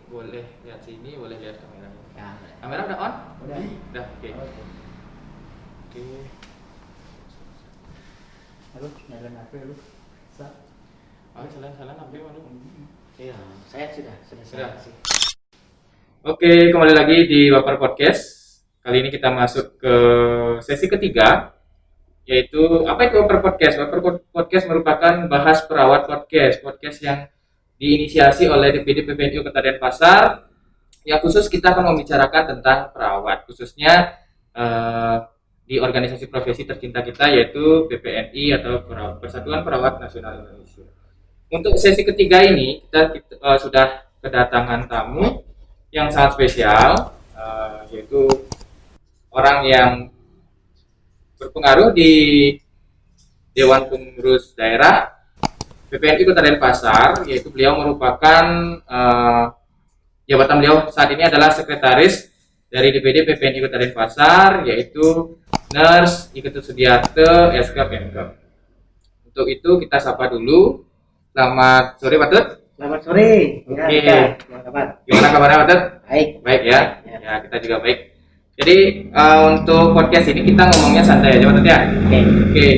boleh lihat sini, boleh lihat kamera. Ya, Kamera udah on? udah. Udah, oke. Oke. Oke. Halo, nyalain HP lu. Sa. Oh, salah HP mana? Iya, saya sudah Sudah. sih. Oke, kembali lagi di Baper Podcast. Kali ini kita masuk ke sesi ketiga, yaitu apa itu Baper Podcast? Baper Podcast merupakan bahas perawat podcast yang diinisiasi oleh DPD PPNU Kota Denpasar. Yang khusus kita akan membicarakan tentang perawat, khususnya eh, di organisasi profesi tercinta kita yaitu PPNI atau Persatuan Perawat Nasional Indonesia. Untuk sesi ketiga ini kita sudah kedatangan tamu yang sangat spesial, yaitu orang yang berpengaruh di Dewan Pengurus Daerah PPNI Kota Denpasar, yaitu beliau merupakan jabatan beliau saat ini adalah sekretaris dari DPD PPNI Kota Denpasar, yaitu Nurse Iketut Sudiarte SK Pemkab. Untuk itu kita sapa dulu. Selamat sore Pak Tut. Selamat sore. Oke. Gimana kabarnya Pak Tut? Baik. Baik ya. Ya, kita juga baik. Jadi untuk podcast ini kita ngomongnya santai aja Pak Tut ya. Oke.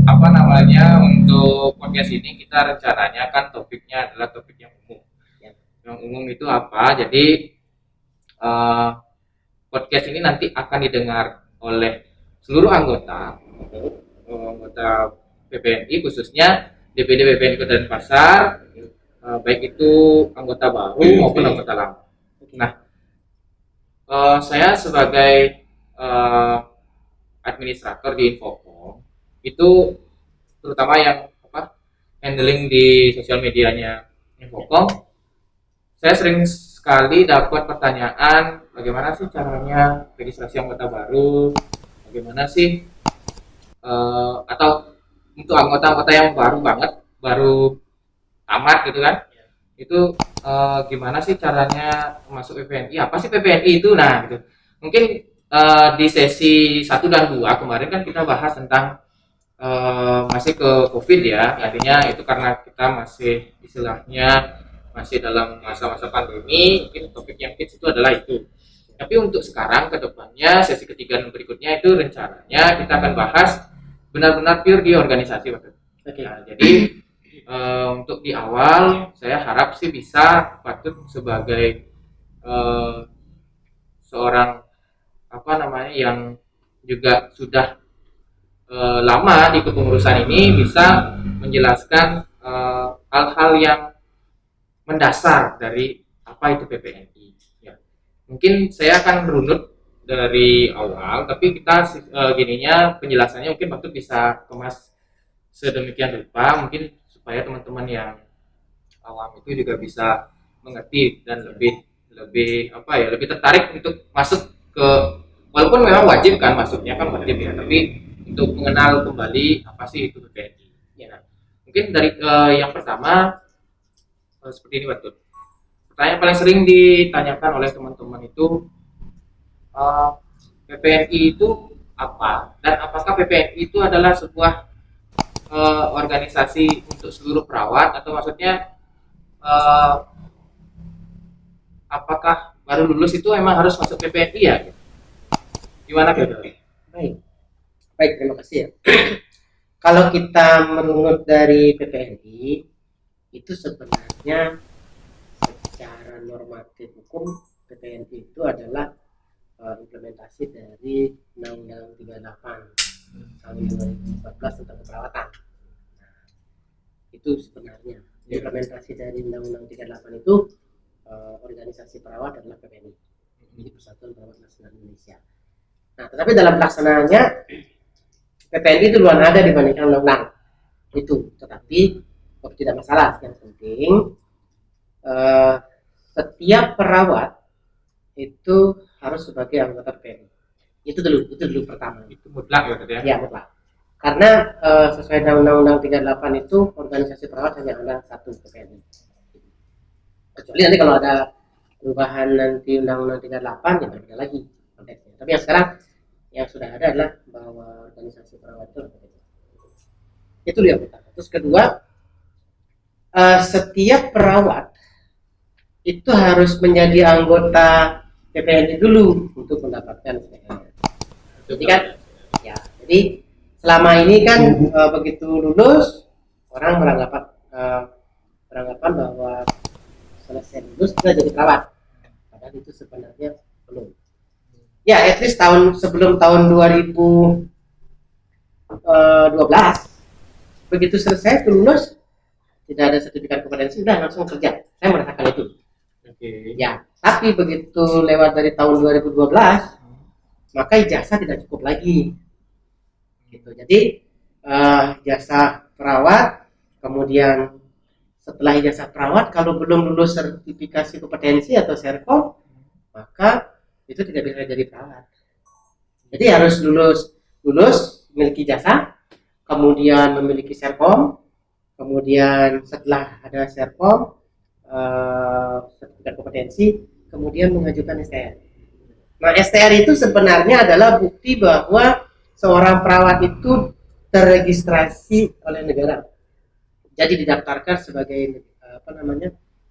Apa namanya, untuk podcast ini kita rencananya kan topiknya adalah topik yang umum. Yang umum itu apa? Jadi podcast ini nanti akan didengar oleh seluruh anggota PPNI, khususnya DPD PPNI Kota Denpasar, baik itu anggota baru maupun anggota lama. Nah, saya sebagai administrator di Infocom itu terutama yang handling di sosial medianya Infocom, saya sering sekali dapat pertanyaan bagaimana sih caranya registrasi anggota baru, bagaimana sih atau untuk anggota-anggota yang baru banget, baru tamat gitu kan, itu gimana sih caranya masuk PPNI, apa sih PPNI itu. Nah gitu, mungkin di sesi 1 dan 2 kemarin kan kita bahas tentang masih ke COVID ya, artinya itu karena kita masih istilahnya masih dalam masa-masa pandemi, mungkin topik yang hits itu adalah itu. Tapi untuk sekarang ke depannya sesi ketiga dan berikutnya itu rencananya kita akan bahas benar-benar pure di organisasi Pak. Oke. Nah, jadi untuk di awal saya harap sih bisa Patut sebagai seorang apa namanya yang juga sudah lama di kepengurusan ini bisa menjelaskan hal-hal yang mendasar dari apa itu PPNI. Ya. Mungkin saya akan berunut dari awal, tapi kita gininya penjelasannya mungkin Patut bisa kemas sedemikian rupa, mungkin supaya teman-teman yang awam itu juga bisa mengerti dan lebih lebih tertarik untuk masuk ke, walaupun memang wajib kan masuknya kan wajib ya, tapi untuk mengenal kembali apa sih itu PPNI. Ya, nah, mungkin dari yang pertama seperti ini Pak Tut. Pertanyaan paling sering ditanyakan oleh teman-teman itu PPNI itu apa, dan apakah PPNI itu adalah sebuah organisasi untuk seluruh perawat, atau maksudnya apakah baru lulus itu emang harus masuk PPNI ya? Gimana gitu? Baik, terima kasih ya. Kalau kita merunut dari PPNI itu sebenarnya secara normatif hukum PPNI itu adalah implementasi dari Undang-Undang 38 tahun 2014 tentang keperawatan. Nah, itu sebenarnya implementasi dari Undang-Undang 38 itu organisasi perawat adalah PPNI, jadi Persatuan Perawat Nasional Indonesia. Nah, tetapi dalam pelaksanaannya PPNI itu luar ada dibandingkan undang-undang itu, tetapi tidak masalah. Yang penting setiap perawat itu harus sebagai anggota PPNI. Itu dulu pertama. Itu mutlak ya tadi ya? Ya, mutlak. Karena sesuai dengan Undang-Undang 38 itu organisasi perawat hanya ada satu PPNI. Kecuali nanti kalau ada perubahan nanti Undang-Undang 38 ya berbeda lagi konteksnya. Tapi yang sekarang yang sudah ada adalah bahwa organisasi perawat itu PPNI. Itu yang pertama. Terus kedua, setiap perawat itu harus menjadi anggota PPNI dulu untuk mendapatkan STR. Jadi kan, ya, jadi selama ini kan begitu lulus orang beranggapan bahwa selesai lulus sudah jadi perawat, padahal itu sebenarnya belum. Ya, at least sebelum tahun 2012, begitu selesai lulus tidak ada sertifikat kompetensi, udah langsung kerja. Saya merasakan itu. Ya, tapi begitu lewat dari tahun 2012, maka ijazah tidak cukup lagi. Gitu. Jadi jasa perawat, kemudian setelah ijazah perawat kalau belum lulus sertifikasi kompetensi atau serkom, maka itu tidak bisa jadi perawat. Jadi harus lulus memiliki jasa, kemudian memiliki serkom, kemudian setelah ada serkom, sertifikat kompetensi, kemudian mengajukan STR. Nah, STR itu sebenarnya adalah bukti bahwa seorang perawat itu terregistrasi oleh negara. Jadi didaftarkan sebagai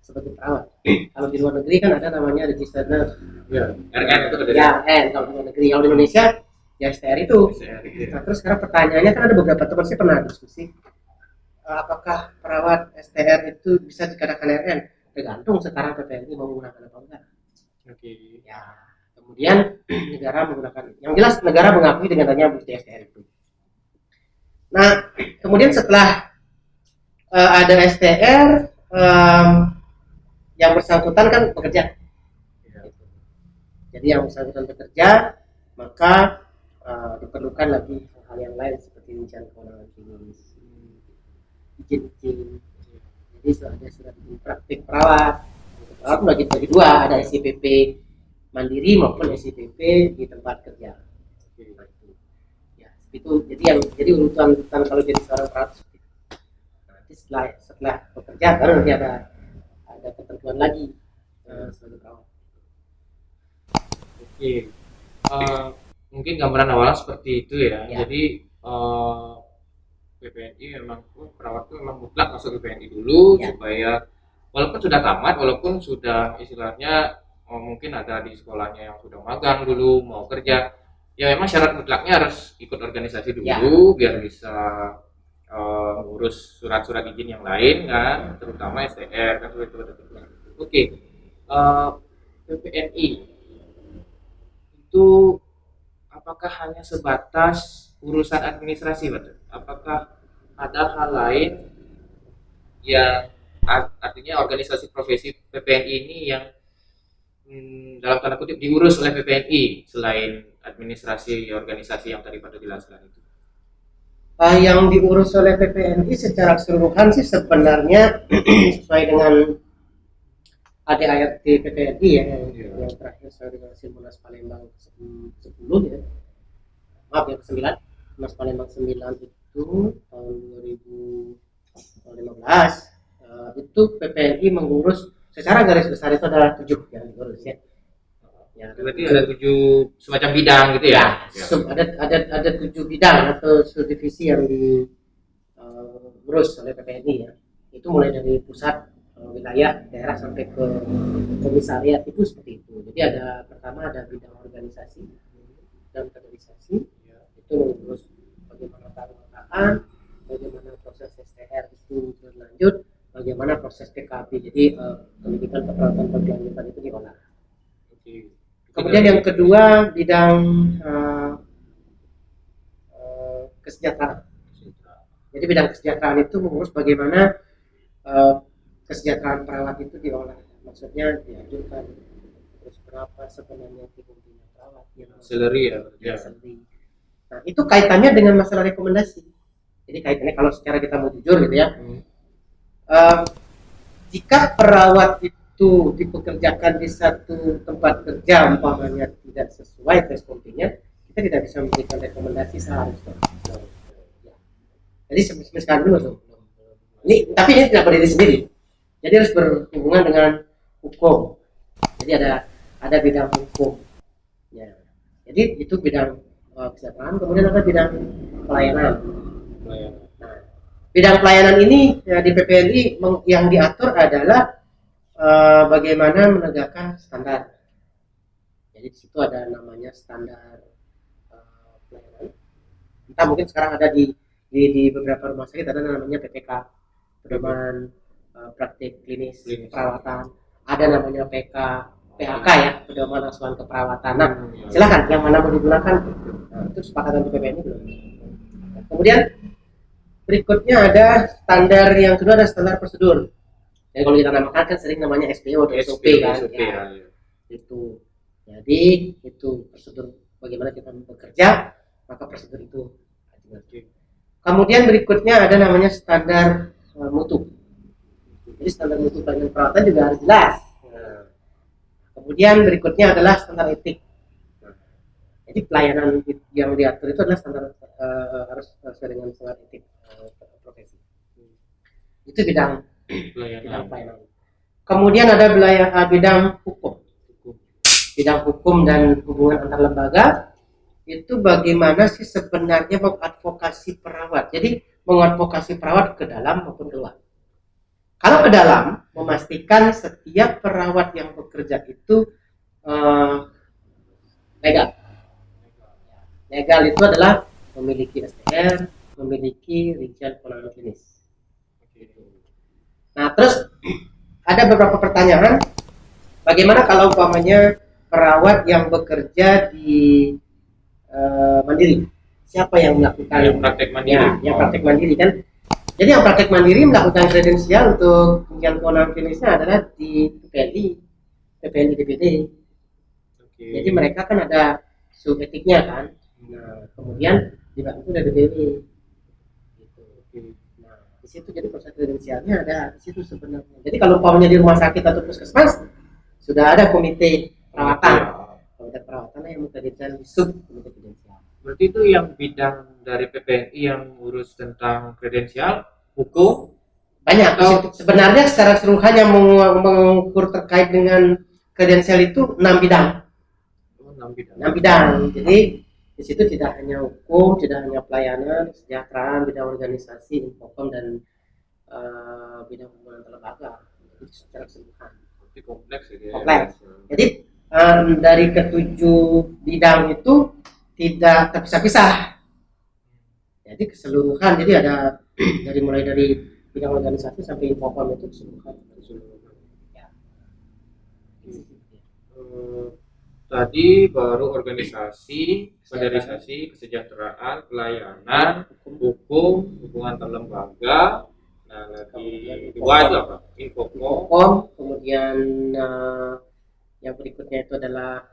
sebagai perawat. Kalau di luar negeri kan ada namanya register nurse. Ya, RN itu ada. Ya, kalau di luar negeri. Kalau di Indonesia ya STR itu. Nah, terus sekarang pertanyaannya kan ada beberapa teman saya pernah diskusi. Apakah perawat STR itu bisa dikatakan RN? Tergantung sekarang PPNI mau menggunakan apa enggak. Ya, kemudian negara menggunakan, yang jelas negara mengakui dengan adanya bukti STR itu. Nah, kemudian setelah ada STR, yang bersangkutan kan bekerja. Jadi yang bersangkutan bekerja, maka diperlukan lagi hal yang lain seperti rincian kewenangan klinis, izin. Jadi ada surat praktik perawat. Perawat bagi dua, ada SIPP mandiri maupun SIPP di tempat kerja. Ya, itu jadi urutan kalau jadi seorang perawat. Nanti setelah bekerja baru nanti ada ketentuan lagi sebagai perawat. Mungkin gambaran awal seperti itu ya. Ya. Jadi PPNI memang perawat itu memang mutlak masuk PPNI dulu Ya. supaya walaupun sudah tamat, walaupun sudah istilahnya mungkin ada di sekolahnya yang sudah magang dulu mau kerja, ya memang syarat mutlaknya harus ikut organisasi dulu biar bisa ngurus surat-surat izin yang lain kan, terutama STR kan itu. Oke. PPNI itu apakah hanya sebatas urusan administrasi, Pak? Apakah ada hal lain yang artinya organisasi profesi PPNI ini yang dalam tanda kutip diurus oleh PPNI selain administrasi organisasi yang tadi pada jelaskan itu? Yang diurus oleh PPNI secara keseluruhan sih sebenarnya sesuai dengan ADART PPNI ya, yang terakhir saya dengan Munas Palembang 10 ya. Maaf yang ke-9, Munas Palembang 9 itu tahun 2015 itu PPNI mengurus secara garis besar itu adalah 7 yang diurus ya. Ya, berarti ada 7 semacam bidang gitu ya? Ada 7 bidang atau subdivisi yang diurus oleh PPNI ya. Itu mulai dari pusat, wilayah, daerah sampai ke komisariat itu seperti itu. Jadi pertama ada bidang organisasi dan kaderisasi, itu mengurus bagaimana pengelolaan, bagaimana proses STR itu berlanjut, bagaimana proses PKP, jadi pendidikan keperawatan berkelanjutan itu diolah. Kemudian yang kedua bidang kesejahteraan. Jadi bidang kesejahteraan itu mengurus bagaimana kesejahteraan perawat itu diolah, maksudnya diajukan terus berapa sebenarnya pembina perawat yang salary ya. Nah itu kaitannya dengan masalah rekomendasi. Jadi kaitannya kalau secara kita mau jujur gitu ya, jika perawat itu dipekerjakan di satu tempat kerja umpamanya tidak sesuai responnya, kita tidak bisa memberikan rekomendasi seharusnya. Jadi sekarang dulu tuh. Tapi ini tidak berdiri sendiri. Jadi harus berhubungan dengan hukum. Jadi ada bidang hukum. Ya. Jadi itu bidang kesejahteraan. Kemudian ada bidang pelayanan. Nah, bidang pelayanan ini ya, di PPLI yang diatur adalah bagaimana menegakkan standar. Jadi di situ ada namanya standar pelayanan. Entah mungkin sekarang ada di beberapa rumah sakit ada namanya PPK, pedoman praktik klinis perawatan. Ada namanya PHK ya, pedoman asuhan keperawatan. Nah, silakan yang mana mau digunakan. Nah, itu kesepakatan di PPLI belum. Kemudian berikutnya ada standar yang kedua, ada standar prosedur. Jadi kalau kita namakan kan sering namanya SPO atau SOP kan. Ya, itu. Jadi itu prosedur bagaimana kita bekerja, maka prosedur itu. Kemudian berikutnya ada namanya standar mutu. Jadi standar mutu pelayanan perawatan juga harus jelas. Kemudian berikutnya adalah standar etik. Jadi pelayanan yang diatur itu adalah standar harus sesuai dengan standar etik profesi. Itu bidang pelayanan. Kemudian ada bidang hukum. Bidang hukum dan hubungan antar lembaga itu bagaimana sih sebenarnya mengadvokasi perawat. Jadi mengadvokasi perawat ke dalam maupun keluar. Kalau ke dalam, memastikan setiap perawat yang bekerja itu legal. Legal itu adalah memiliki STR, memiliki rincian kewenangan klinis. Nah, terus ada beberapa pertanyaan. Bagaimana kalau umpamanya perawat yang bekerja di mandiri? Siapa yang melakukan yang praktek mandiri? Ya, yang praktek mandiri kan. Jadi yang praktek mandiri melakukan kredensial untuk rincian kewenangan klinisnya adalah di PPLI DPD. Jadi mereka kan ada sub etiknya kan. Nah, kemudian dibantu dari DPD. Nah, di situ jadi proses kredensialnya ada di situ sebenarnya. Jadi kalau umpamanya di rumah sakit atau puskesmas sudah ada komite perawatan. Komite perawatan yang mengkreditkan di sub komite kredensial. Berarti itu yang bidang dari PPNI yang urus tentang kredensial, hukum, banyak. Atau sebenarnya secara keseluruhan yang mengukur terkait dengan kredensial itu 6 bidang. 6 bidang. Jadi di situ tidak hanya hukum, tidak hanya pelayanan, kesejahteraan, bidang organisasi, infocom dan bidang hubungan antar lembaga. Jadi secara keseluruhan. Itu kompleks ya. Kompleks. Jadi dari ketujuh bidang itu tidak terpisah-pisah. Jadi keseluruhan. Jadi ada dari mulai dari bidang organisasi sampai infocom itu keseluruhan. Ya. Tadi baru organisasi, standarisasi, kesejahteraan, pelayanan, hukum, hubungan antar lembaga. Nah, lagi dua itu apa? Infocom, kemudian yang berikutnya itu adalah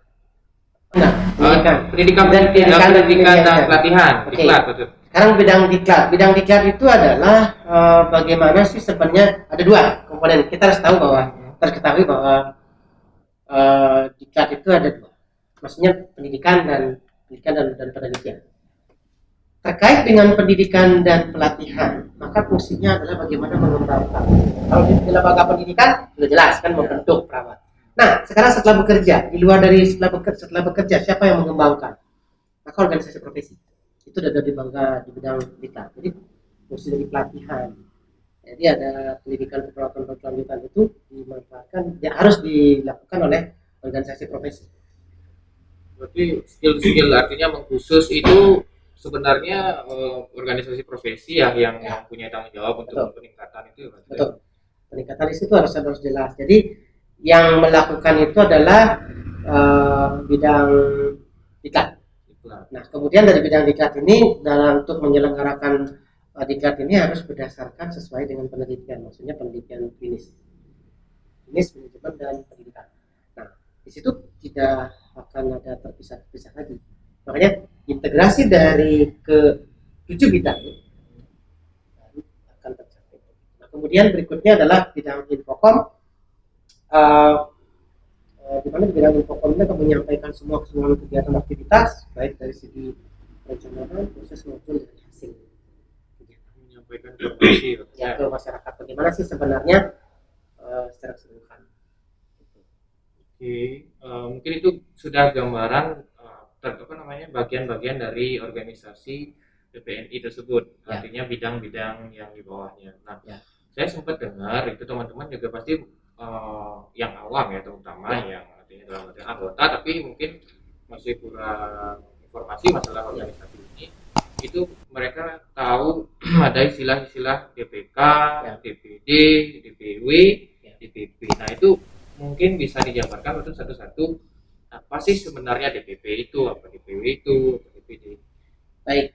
pendidikan dan pelatihan. Okay. Sekarang bidang diklat. Bidang diklat itu adalah bagaimana sih sebenarnya ada 2 komponen. Kita harus tahu bahwa ketahui bahwa diklat itu ada 2. Maksudnya pendidikan dan penelitian. Terkait dengan pendidikan dan pelatihan, maka fungsinya adalah bagaimana mengembangkan. Kalau di lembaga pendidikan sudah jelas kan membentuk perawat. Nah, sekarang setelah bekerja, di luar dari setelah bekerja, siapa yang mengembangkan? Maka organisasi profesi. Itu ada di bidang diklat. Jadi fungsi dari pelatihan. Jadi ada pendidikan keperawatan berkelanjutan itu dimanfaatkan, ya harus dilakukan oleh organisasi profesi. Berarti skill artinya mengkhusus itu sebenarnya organisasi profesi ya yang punya tanggung jawab untuk peningkatan itu. Betul. Peningkatan itu harus jelas. Jadi yang melakukan itu adalah bidang diklat. Nah, kemudian dari bidang diklat ini untuk menyelenggarakan diklat ini harus berdasarkan sesuai dengan penelitian, maksudnya penelitian klinis, manajemen dan pendidikan. Nah, di situ tidak akan ada terpisah lagi. Makanya integrasi dari ke-7 bidang akan tercapai. Nah, kemudian berikutnya adalah bidang infocom. Di mana di bidang infocom ini akan menyampaikan semua keseluruhan kegiatan aktivitas baik dari segi perencanaan, proses maupun dari hasil. Menyampaikan informasi ya ke masyarakat bagaimana sih sebenarnya secara keseluruhan. Oke, mungkin itu sudah gambaran bagian-bagian dari organisasi PPNI tersebut, Ya. artinya bidang-bidang yang di bawahnya. Nah, Ya. saya sempat dengar itu teman-teman juga pasti yang awam ya, terutama Ya. yang artinya dalam artian anggota, tapi mungkin masih kurang informasi masalah organisasi ini. Itu mereka tahu ada istilah-istilah DPK, Ya. DPD, DPW, Ya. DPP. Nah, itu mungkin bisa dijabarkan untuk satu-satu apa sih sebenarnya DPP itu, apa DPW itu, apa DPD. Baik,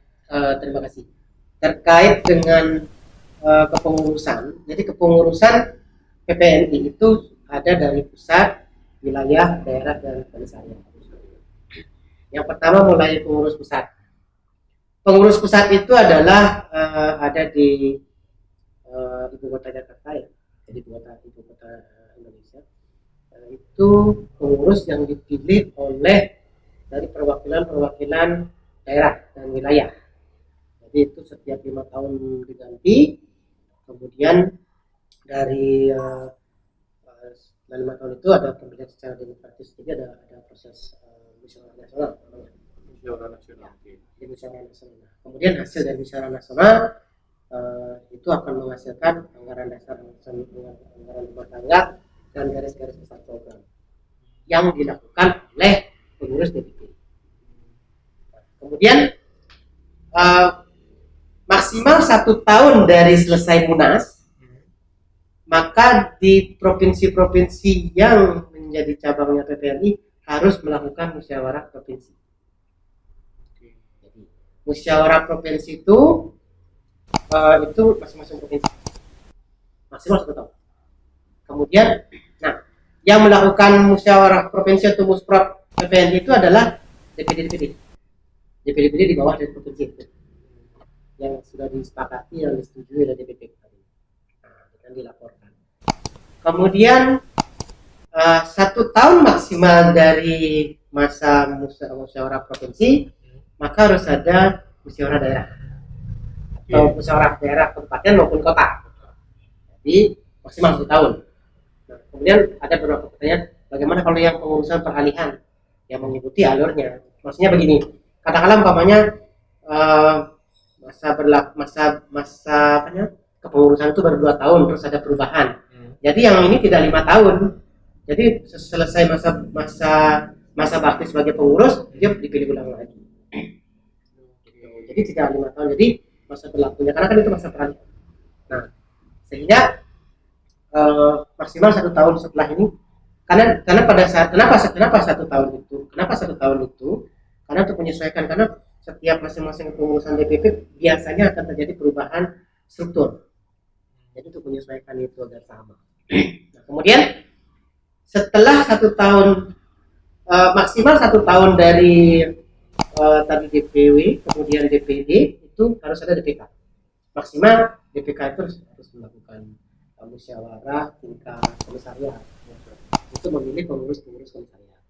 terima kasih. Terkait dengan kepengurusan, jadi kepengurusan PPNI itu ada dari pusat, wilayah, daerah, dan komisariat. Yang pertama mulai pengurus pusat. Pengurus pusat itu adalah ada di ibu kota Jakarta ya, jadi ibu kota Indonesia. Itu pengurus yang dipilih oleh dari perwakilan daerah dan wilayah. Jadi itu setiap 5 tahun diganti. Kemudian dari 5 tahun itu ada pemilihan secara demokratis, jadi ada proses musyawarah nasional. Musyawarah nasional. Di musyawarah nasional. Kemudian hasil dari musyawarah nasional itu akan menghasilkan anggaran dasar, anggaran rumah tangga, dan garis-garis besar program yang dilakukan oleh pengurus DPP. Kemudian maksimal 1 tahun dari selesai munas, maka di provinsi-provinsi yang menjadi cabangnya PPNI harus melakukan musyawarah provinsi. Jadi musyawarah provinsi itu masing-masing provinsi maksimal 1 tahun. Kemudian, nah, yang melakukan musyawarah provinsi atau musprop PPNI itu adalah DPD di bawah dari provinsi itu, yang sudah disepakati, yang disetujui oleh DPP. Nah, dilaporkan. Kemudian 1 tahun maksimal dari masa musyawarah provinsi, maka harus ada musyawarah daerah atau musyawarah daerah kabupaten maupun kota. Jadi maksimal 1 tahun. Nah, kemudian ada beberapa pertanyaan, bagaimana kalau yang pengurusan peralihan yang mengikuti alurnya? Maksudnya begini, katakanlah umpamanya masa kepengurusan itu baru 2 tahun terus ada perubahan. Jadi yang ini tidak 5 tahun. Jadi selesai masa bakti sebagai pengurus, dia dipilih ulang lagi. Jadi tidak 5 tahun. Jadi masa berlakunya, karena kan itu masa peralihan. Nah, sehingga maksimal 1 tahun setelah ini, karena pada saat kenapa 1 tahun itu? Kenapa 1 tahun itu? Karena untuk menyesuaikan, karena setiap masing-masing pengurusan DPP biasanya akan terjadi perubahan struktur. Jadi untuk menyesuaikan itu agar sama. Nah, kemudian setelah 1 tahun, maksimal 1 tahun dari tadi DPW, kemudian DPD, itu harus ada DPK. Maksimal DPK itu harus melakukan musyawarah tingkat komisariat. Itu memilih pengurus-pengurus komisariat.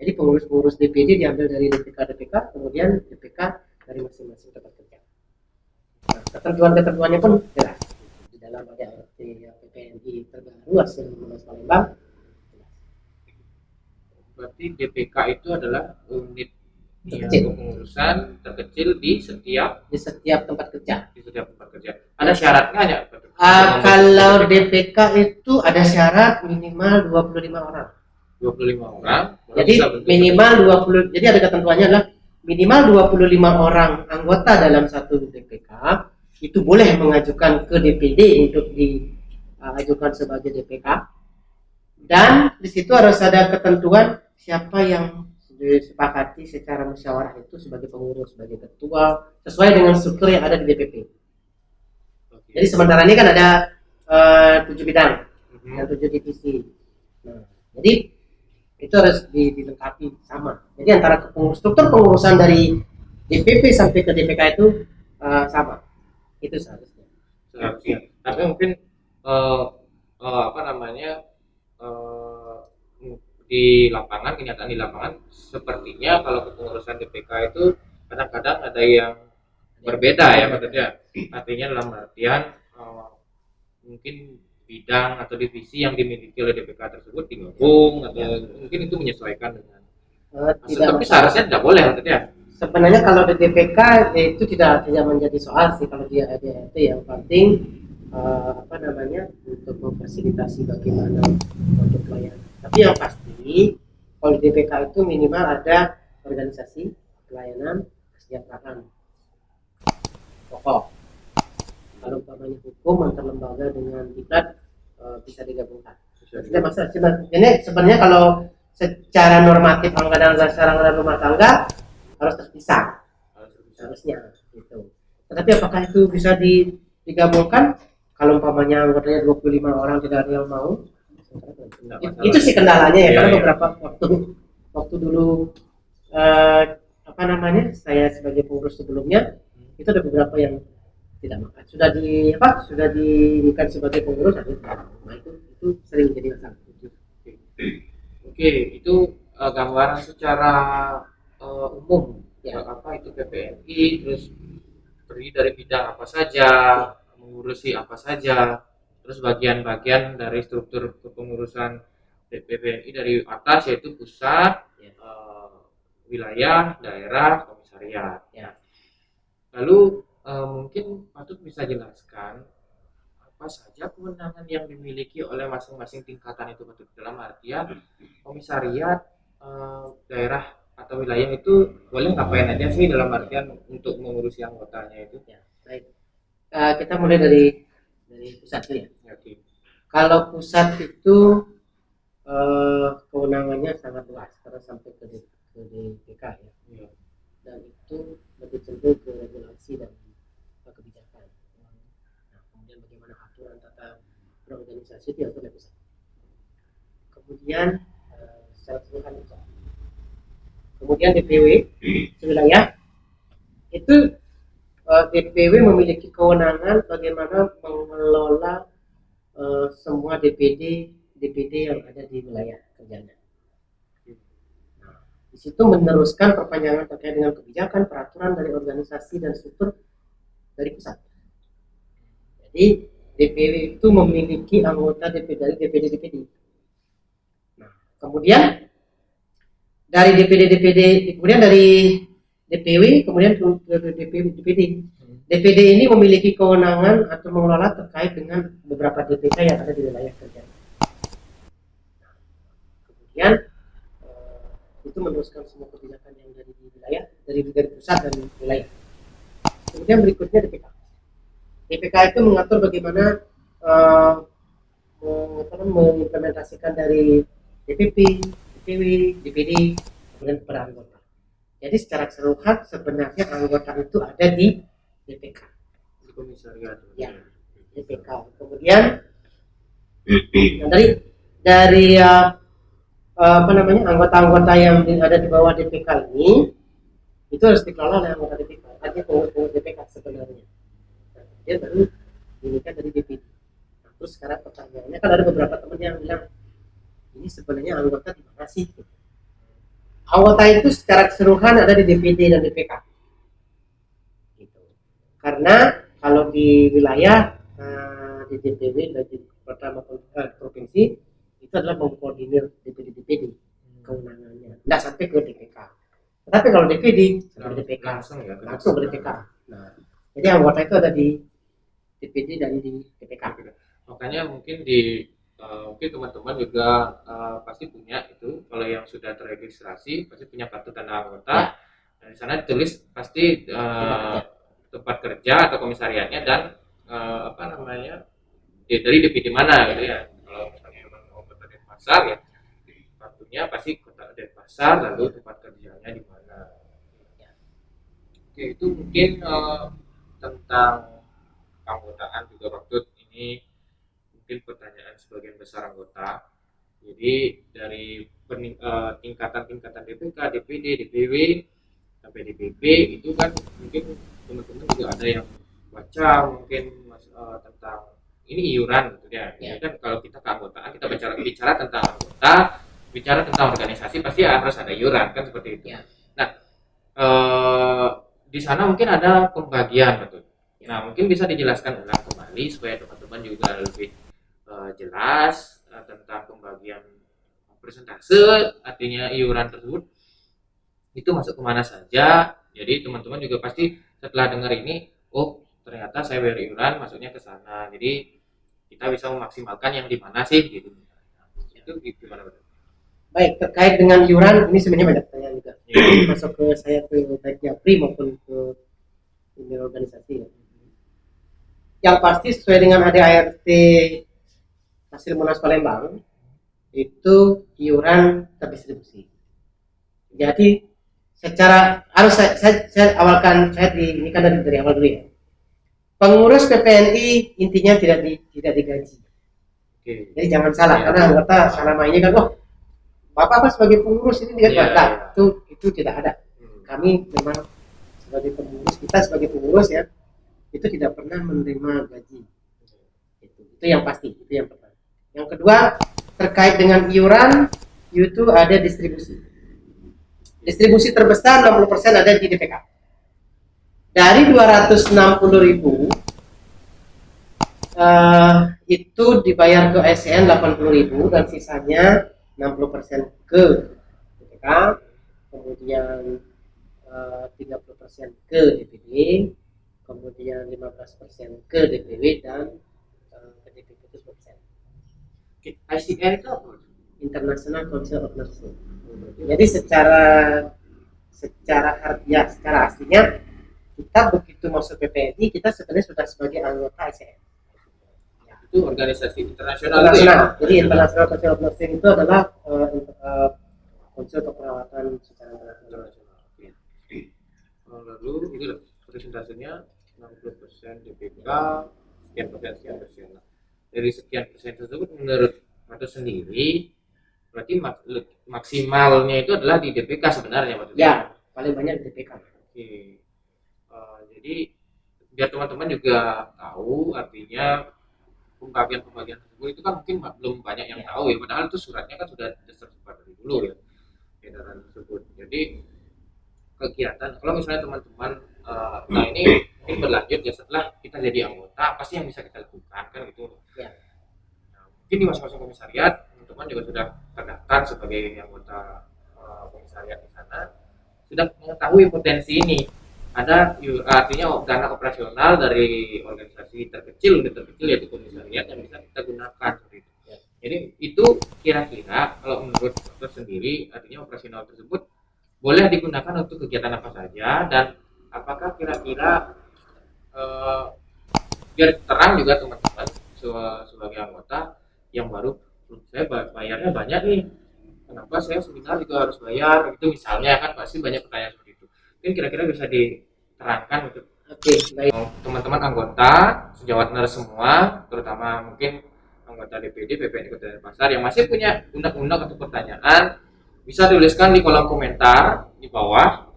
Jadi pengurus-pengurus DPD diambil dari DPK, kemudian DPK dari masing-masing tempat kerja. Nah, ketentuannya pun jelas. Di dalam ADART PPNI terbaru hasil Munas Palembang. Berarti DPK itu adalah unit Terkecil. kepengurusan terkecil di setiap tempat kerja. Ada syaratnya ya? Kalau DPK itu ada syarat minimal 25 orang. 25 orang. Jadi minimal 20. Jadi ada ketentuannya adalah minimal 25 orang anggota dalam satu DPK itu boleh mengajukan ke DPD untuk diajukan sebagai DPK. Dan di situ harus ada ketentuan siapa yang disepakati secara musyawarah itu sebagai pengurus, sebagai ketua, sesuai dengan struktur yang ada di DPP. Jadi sementara ini kan ada 7 bidang dan 7 divisi. Nah, jadi itu harus dilengkapi sama. Jadi antara struktur pengurusan dari DPP sampai ke DPK itu sama. Itu seharusnya. Tapi mungkin di lapangan, kenyataan di lapangan sepertinya kalau kepengurusan DPK itu kadang-kadang ada yang berbeda ya maksudnya. Artinya dalam artian mungkin bidang atau divisi yang dimiliki oleh DPK tersebut digabung atau mungkin itu menyesuaikan dengan tapi seharusnya tidak boleh maksudnya. sebenarnya kalau di DPK itu tidak menjadi soal sih kalau dia ada itu, yang penting untuk memfasilitasi bagaimana untuk pelayanan. Tapi yang pasti kalau di DPK itu minimal ada organisasi pelayanan kesejahteraan pokok. Kalau umpamanya hukum antar lembaga dengan diklat bisa digabungkan. Ini sebenarnya kalau secara normatif anggaran dasar anggaran rumah tangga harus terpisah harusnya gitu. Tetapi apakah itu bisa digabungkan? Kalau umpamanya anggotanya 25 orang tidak ada yang mau, itu sih kendalanya ya. Karena beberapa waktu dulu saya sebagai pengurus sebelumnya itu ada beberapa yang tidak makan, sudah diberikan sebagai pengurus, nah itu sering jadi masalah. Oke, itu gambaran secara umum ya, apa itu PPNI, terus terdiri dari bidang apa saja, mengurusi apa saja, terus bagian-bagian dari struktur kepengurusan PPNI dari atas yaitu pusat, wilayah, daerah, komisariat. Ya. Lalu mungkin patut bisa jelaskan apa saja kewenangan yang dimiliki oleh masing-masing tingkatan itu, dalam artian komisariat, daerah atau wilayah itu boleh ngapain aja sih dalam artian untuk mengurusi anggotanya itu. Ya, baik. Kita mulai dari pusat dulu ya. Okay. Kalau pusat itu kewenangannya sangat luas karena sampai ke DPK ya. Ya. Dan itu lebih cenderung ke regulasi dan kebijakan. Nah, kemudian bagaimana aturan tata berorganisasi itu oleh pusat. Kemudian secara keseluruhan pusat. Kemudian DPW wilayah itu DPW memiliki kewenangan bagaimana mengelola semua DPD yang ada di wilayah kerjanya. Nah, di situ meneruskan perpanjangan terkait dengan kebijakan, peraturan dari organisasi dan struktur dari pusat. Jadi DPW itu memiliki anggota DPD. Nah, kemudian dari kemudian dari DPW kemudian ke DPD. DPD ini memiliki kewenangan atau mengelola terkait dengan beberapa DPK yang ada di wilayah kerja. Kemudian itu meneruskan semua kebijakan yang dari wilayah, dari pusat dan wilayah. Kemudian berikutnya DPK. DPK itu mengatur bagaimana mengimplementasikan dari DPP, DPW, DPD, kemudian kepada anggota. Jadi secara keseluruhan sebenarnya anggota itu ada di DPK. Komisariat. Ya, DPK. Kemudian dari anggota-anggota yang ada di bawah DPK ini itu harus dikelola oleh anggota DPK. Artinya pengurus DPK sebenarnya. Nah, dia baru dilihat dari DPD. Nah, terus sekarang pertanyaannya kan ada beberapa teman yang bilang ini sebenarnya anggota di mana sih? Anggota itu secara keseluruhan ada di DPD dan DPK. Gitu. Karena kalau di wilayah di DPW dan di kota maupun provinsi itu adalah mengkoordinir DPD kewenangannya, tidak sampai ke DPK. Tetapi kalau DPD sampai DPK langsung ke DPK. Nah, jadi anggota itu ada di DPD dan di DPK. Makanya mungkin mungkin teman-teman juga pasti punya itu, kalau yang sudah terregistrasi pasti punya kartu tanda anggota. Dan di sana ditulis pasti tempat kerja atau komisariatnya dan dari DPD mana gitu ya. Kalau misalnya memang anggota Denpasar ya kartunya pasti kota Denpasar, lalu tempat kerjanya di mana. Oke, itu mungkin tentang keanggotaan juga waktu ini. Mungkin pertanyaan sebagian besar anggota. Jadi dari tingkatan-tingkatan DPK, DPD, DPW sampai DPP itu kan mungkin teman-teman juga ada yang baca mungkin tentang ini iuran gitu ya. Ini kan kalau kita keanggotaan kita bicara tentang anggota, bicara tentang organisasi pasti harus ada iuran kan seperti itu. Nah, di sana mungkin ada pembagian betul. Nah, mungkin bisa dijelaskan ulang kembali supaya teman-teman juga lebih jelas tentang pembagian persentase, artinya iuran tersebut itu masuk kemana saja, Jadi teman-teman juga pasti setelah dengar ini, oh ternyata saya bayar iuran masuknya ke sana. Jadi kita bisa memaksimalkan yang di mana sih gitu. Itu gimana? Baik, terkait dengan iuran ini sebenarnya banyak pertanyaan juga. Masuk ke saya ke baik Japri maupun ke email organisasi. Yang pasti sesuai dengan ADART hasil Munas Palembang itu iuran terdistribusi. Jadi secara harus saya awalkan, saya ini kan dari awal dulu ya. Pengurus PPNI intinya tidak digaji. Jadi jangan salah, karena anggota selama ini kan, Bapak sebagai pengurus ini tidak itu tidak ada. Kami memang sebagai pengurus, kita sebagai pengurus ya, itu tidak pernah menerima gaji. Itu yang pasti, itu yang pertama. Yang kedua, terkait dengan iuran, itu ada distribusi. Distribusi terbesar 60% ada di DPK. Dari 260.000 itu dibayar ke ASN 80.000 dan sisanya 60% ke DPK, kemudian 30% ke DPD, kemudian 15% ke DPW dan ke DPP itu 10%. ICN itu apa? International Council of Nursing. Jadi secara harfiah, secara aslinya kita begitu masuk PPNI kita sebenarnya sudah sebagai anggota ICN. Itu organisasi internasional. Jadi International Council of Nursing itu adalah konsep keperawatan secara internasional. Lalu itu presentasinya 60% DPK, sekian persen. Dari sekian persen tersebut menurut Mato sendiri berarti maksimalnya itu adalah di DPK sebenarnya, Mato? Ya, paling banyak di DPK. Oke. Jadi biar teman-teman juga tahu, artinya pembagian tersebut itu kan mungkin belum banyak yang tahu ya, padahal itu suratnya kan sudah tersebar dari dulu ya, edaran tersebut. Jadi kegiatan kalau misalnya teman-teman ini berlanjut ya setelah kita jadi anggota, apa sih yang bisa kita lakukan kan gitu ya. Mungkin di masing-masing komisariat teman-teman juga sudah terdaftar sebagai anggota komisariat di sana, sudah mengetahui potensi ini. Ada artinya dana operasional dari organisasi terkecil yaitu komisariat yang bisa kita gunakan seperti itu. Jadi itu kira-kira kalau menurut dokter sendiri, artinya operasional tersebut boleh digunakan untuk kegiatan apa saja, dan apakah kira-kira biar terang juga teman-teman sebagai anggota yang baru, saya bayarnya banyak nih, kenapa saya seminar juga harus bayar gitu misalnya, kan pasti banyak pertanyaan seperti itu. Mungkin kira-kira bisa diterangkan gitu. Oke, baik. Teman-teman anggota sejawat nurse semua, terutama mungkin anggota DPD, PPNI Kota Denpasar yang masih punya undang-undang atau pertanyaan, bisa tuliskan di kolom komentar di bawah,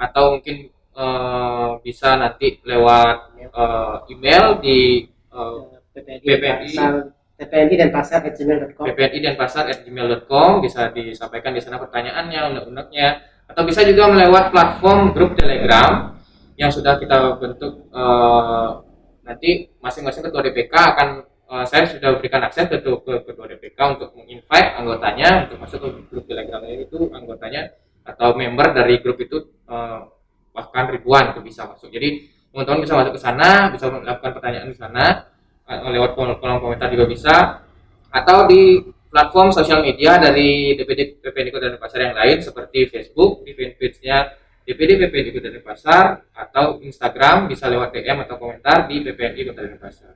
atau mungkin bisa nanti lewat email di ppni.denpasar@gmail.com, bisa disampaikan di sana pertanyaannya, undang-undangnya, atau bisa juga melewat platform grup Telegram yang sudah kita bentuk. Nanti masing-masing ketua DPK akan saya sudah berikan akses ke ketua DPK untuk menginvite anggotanya untuk masuk ke grup Telegram itu, anggotanya atau member dari grup itu bahkan ribuan itu bisa masuk. Jadi teman-teman bisa masuk ke sana, bisa melakukan pertanyaan di sana lewat kolom komentar juga bisa, atau di platform sosial media dari DPD PPNI Kota Denpasar yang lain seperti Facebook di fanpage-nya DPD PPNI Kota Denpasar, atau Instagram bisa lewat DM atau komentar di PPNI Kota Denpasar.